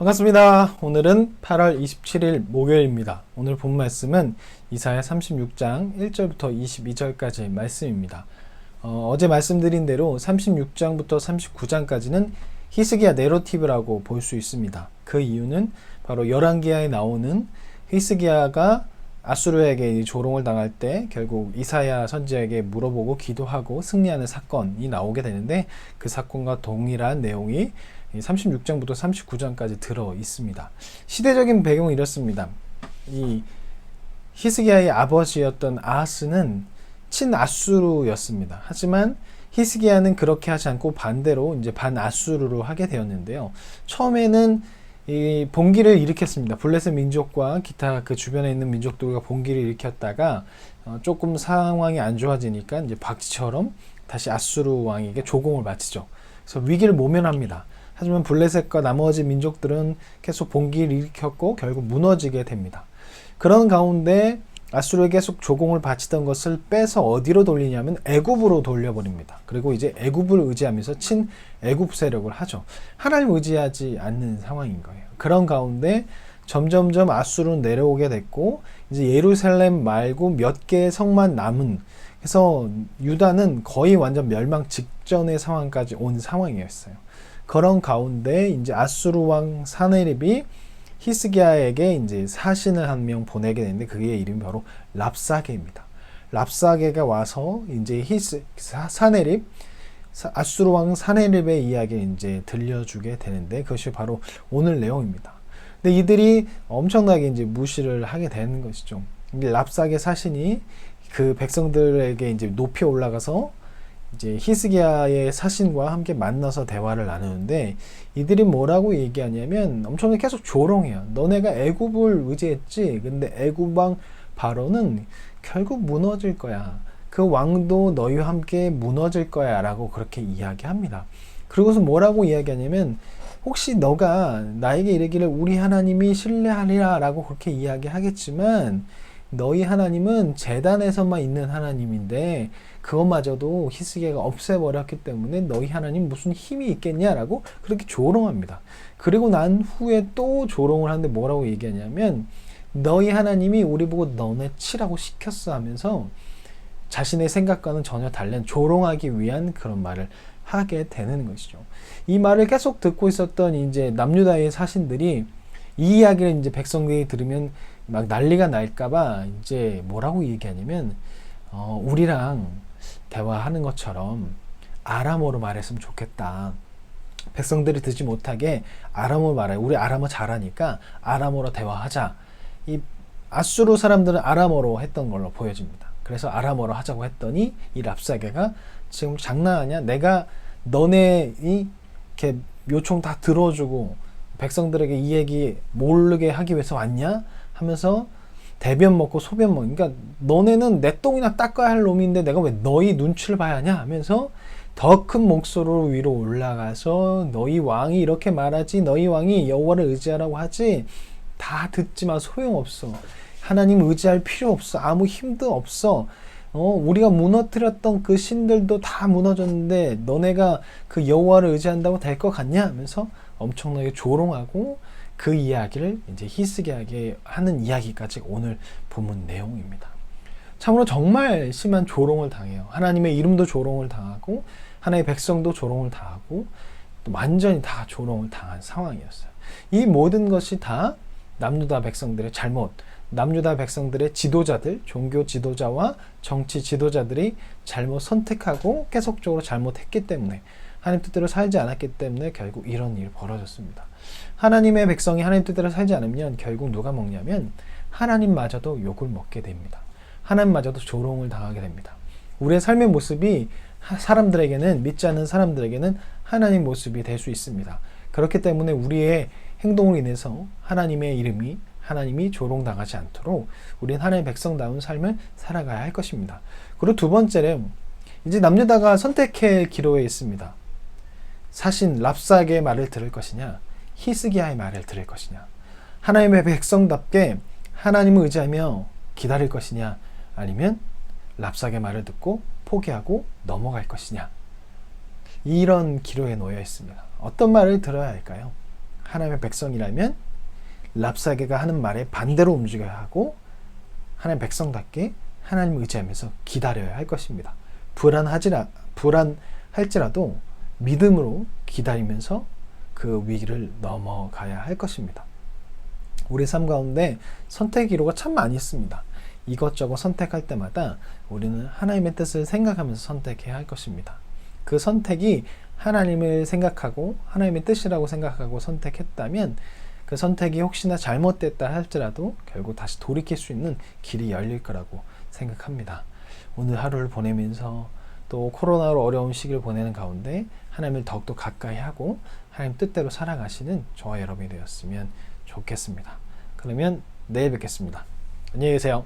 반갑습니다. 오늘은 8월 27일 목요일입니다. 오늘 본 말씀은 이사야 36장 1절부터 22절까지 말씀입니다. 어제 말씀드린 대로 36장부터 39장까지는 히스기야 내러티브라고 볼 수 있습니다. 그 이유는 바로 열왕기하에 나오는 히스기야가 아수르에게 조롱을 당할 때 결국 이사야 선지자에게 물어보고 기도하고 승리하는 사건이 나오게 되는데, 그 사건과 동일한 내용이 36장부터 39장까지 들어 있습니다. 시대적인 배경은 이렇습니다. 이 히스기야의 아버지였던 아하스는 친아수르였습니다. 하지만 히스기야는 그렇게 하지 않고 반대로 이제 반아수르로 하게 되었는데요. 처음에는 이 봉기를 일으켰습니다. 블레셋 민족과 기타 그 주변에 있는 민족들과 봉기를 일으켰다가 조금 상황이 안 좋아지니까 이제 박지처럼 다시 아수르 왕에게 조공을 바치죠. 그래서 위기를 모면합니다. 하지만 블레셋과 나머지 민족들은 계속 봉기를 일으켰고 결국 무너지게 됩니다. 그런 가운데 아수르에 계속 조공을 바치던 것을 빼서 어디로 돌리냐면 애굽으로 돌려버립니다. 그리고 이제 애굽을 의지하면서 친애굽 세력을 하죠. 하나님 의지하지 않는 상황인 거예요. 그런 가운데 점점점 아수르는 내려오게 됐고, 이제 예루살렘 말고 몇 개의 성만 남은, 그래서 유다는 거의 완전 멸망 직전의 상황까지 온 상황이었어요. 그런 가운데 이제 아수르 왕 사네립이 히스기야에게 이제 사신을 한 명 보내게 되는데, 그의 이름이 바로 랍사게입니다. 랍사게가 와서 이제 사네립, 아수르 왕 사네립의 이야기를 이제 들려주게 되는데, 그것이 바로 오늘 내용입니다. 근데 이들이 엄청나게 이제 무시를 하게 되는 것이죠. 랍사게 사신이 그 백성들에게 이제 높이 올라가서 이제 히스기야의 사신과 함께 만나서 대화를 나누는데, 이들이 뭐라고 얘기하냐면 엄청나게 계속 조롱해요. 너네가 애굽을 의지했지? 근데 애굽 왕 바로는 결국 무너질 거야. 그 왕도 너희와 함께 무너질 거야 라고 그렇게 이야기합니다. 그리고서 뭐라고 이야기하냐면, 혹시 너가 나에게 이르기를 우리 하나님이 신뢰하리라 라고 그렇게 이야기하겠지만, 너희 하나님은 제단에서만 있는 하나님인데 그것마저도 히스기야가 없애버렸기 때문에 너희 하나님 무슨 힘이 있겠냐라고 그렇게 조롱합니다. 그리고 난 후에 또 조롱을 하는데 뭐라고 얘기하냐면, 너희 하나님이 우리 보고 너네 치라고 시켰어 하면서 자신의 생각과는 전혀 다른 조롱하기 위한 그런 말을 하게 되는 것이죠. 이 말을 계속 듣고 있었던 이제 남유다의 사신들이 이 이야기를 이제 백성들이 들으면 막 난리가 날까봐 이제 뭐라고 얘기하냐면, 우리랑 대화하는 것처럼 아람어로 말했으면 좋겠다. 백성들이 듣지 못하게 아람어로 말해. 우리 아람어 잘하니까 아람어로 대화하자. 이 아수르 사람들은 아람어로 했던 걸로 보여집니다. 그래서 아람어로 하자고 했더니 이 랍사게가 지금 장난하냐? 내가 너네 이렇게 요청 다 들어주고 백성들에게 이 얘기 모르게 하기 위해서 왔냐? 하면서 대변 먹고 소변 먹고, 그러니까 너네는 내 똥이나 닦아야 할 놈인데 내가 왜 너희 눈치를 봐야 하냐 하면서 더 큰 목소리로 위로 올라가서 너희 왕이 이렇게 말하지, 너희 왕이 여호와를 의지하라고 하지, 다 듣지만 소용없어. 하나님 의지할 필요 없어. 아무 힘도 없어. 우리가 무너뜨렸던 그 신들도 다 무너졌는데 너네가 그 여호와를 의지한다고 될 것 같냐 하면서 엄청나게 조롱하고, 그 이야기를 이제 히스기야에게 하는 이야기까지 오늘 본문 내용입니다. 참으로 정말 심한 조롱을 당해요. 하나님의 이름도 조롱을 당하고 하나님의 백성도 조롱을 당하고 또 완전히 다 조롱을 당한 상황이었어요. 이 모든 것이 다 남유다 백성들의 잘못, 남유다 백성들의 지도자들, 종교 지도자와 정치 지도자들이 잘못 선택하고 계속적으로 잘못했기 때문에, 하나님 뜻대로 살지 않았기 때문에 결국 이런 일이 벌어졌습니다. 하나님의 백성이 하나님 뜻대로 살지 않으면 결국 누가 먹냐면 하나님마저도 욕을 먹게 됩니다. 하나님마저도 조롱을 당하게 됩니다. 우리의 삶의 모습이 사람들에게는, 믿지 않는 사람들에게는 하나님 모습이 될 수 있습니다. 그렇기 때문에 우리의 행동으로 인해서 하나님의 이름이, 하나님이 조롱당하지 않도록 우리는 하나님의 백성다운 삶을 살아가야 할 것입니다. 그리고 두 번째는 이제 남유다가 선택의 기로에 있습니다. 사신 랍사게의 말을 들을 것이냐, 히스기야의 말을 들을 것이냐, 하나님의 백성답게 하나님을 의지하며 기다릴 것이냐, 아니면 랍사게의 말을 듣고 포기하고 넘어갈 것이냐, 이런 기로에 놓여 있습니다. 어떤 말을 들어야 할까요? 하나님의 백성이라면 랍사게가 하는 말에 반대로 움직여야 하고 하나님의 백성답게 하나님을 의지하면서 기다려야 할 것입니다. 불안할지라도 믿음으로 기다리면서 그 위기를 넘어가야 할 것입니다. 우리 삶 가운데 선택의 기로가 참 많이 있습니다. 이것저것 선택할 때마다 우리는 하나님의 뜻을 생각하면서 선택해야 할 것입니다. 그 선택이 하나님을 생각하고 하나님의 뜻이라고 생각하고 선택했다면 그 선택이 혹시나 잘못됐다 할지라도 결국 다시 돌이킬 수 있는 길이 열릴 거라고 생각합니다. 오늘 하루를 보내면서 또 코로나로 어려운 시기를 보내는 가운데 하나님을 더욱더 가까이 하고 하나님 뜻대로 살아가시는 저와 여러분이 되었으면 좋겠습니다. 그러면 내일 뵙겠습니다. 안녕히 계세요.